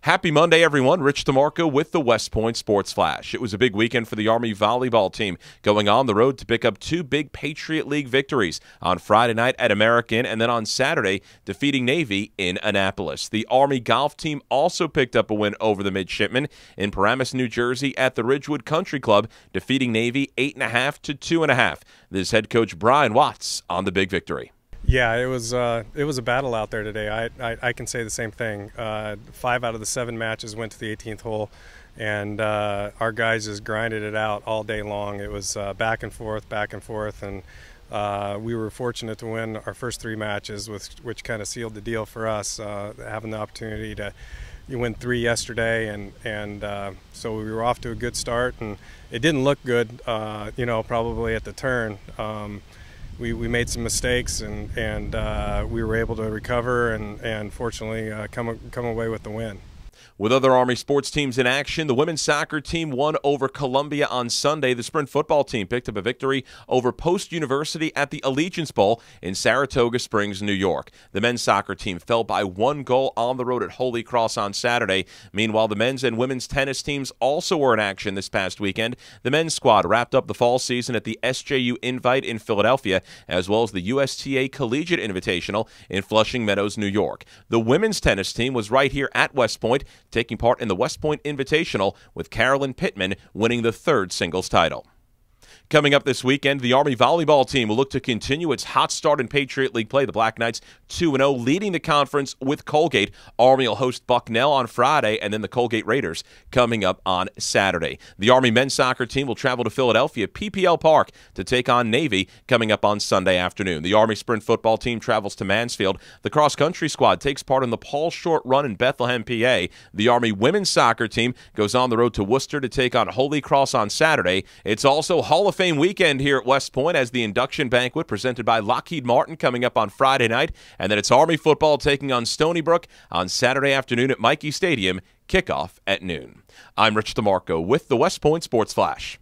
Happy Monday, everyone. Rich DeMarco with the West Point Sports Flash. It was a big weekend for the Army volleyball team, going on the road to pick up two big Patriot League victories on Friday night at American and then on Saturday defeating Navy in Annapolis. The Army golf team also picked up a win over the Midshipmen in Paramus, New Jersey at the Ridgewood Country Club, defeating Navy 8.5 to 2.5. This head coach Brian Watts on the big victory. Yeah, it was a battle out there today. I can say the same thing. 5 out of the 7 matches went to the 18th hole, and our guys just grinded it out all day long. It was back and forth, and we were fortunate to win our first 3 matches, which kind of sealed the deal for us, having the opportunity to win 3 yesterday, and so we were off to a good start, and it didn't look good, probably at the turn. We made some mistakes, and we were able to recover and fortunately come away with the win. With other Army sports teams in action, the women's soccer team won over Columbia on Sunday. The sprint football team picked up a victory over Post University at the Allegiance Bowl in Saratoga Springs, New York. The men's soccer team fell by 1 goal on the road at Holy Cross on Saturday. Meanwhile, the men's and women's tennis teams also were in action this past weekend. The men's squad wrapped up the fall season at the SJU Invite in Philadelphia, as well as the USTA Collegiate Invitational in Flushing Meadows, New York. The women's tennis team was right here at West Point, taking part in the West Point Invitational, with Carolyn Pittman winning the 3rd singles title. Coming up this weekend, the Army volleyball team will look to continue its hot start in Patriot League play. The Black Knights 2-0, leading the conference with Colgate. Army will host Bucknell on Friday, and then the Colgate Raiders coming up on Saturday. The Army men's soccer team will travel to Philadelphia PPL Park to take on Navy coming up on Sunday afternoon. The Army sprint football team travels to Mansfield. The cross-country squad takes part in the Paul Short Run in Bethlehem, PA. The Army women's soccer team goes on the road to Worcester to take on Holy Cross on Saturday. It's also Hall of Fame weekend here at West Point, as the induction banquet presented by Lockheed Martin coming up on Friday night, and then it's Army football taking on Stony Brook on Saturday afternoon at Michie Stadium, kickoff at noon. I'm Rich DeMarco with the West Point Sports Flash.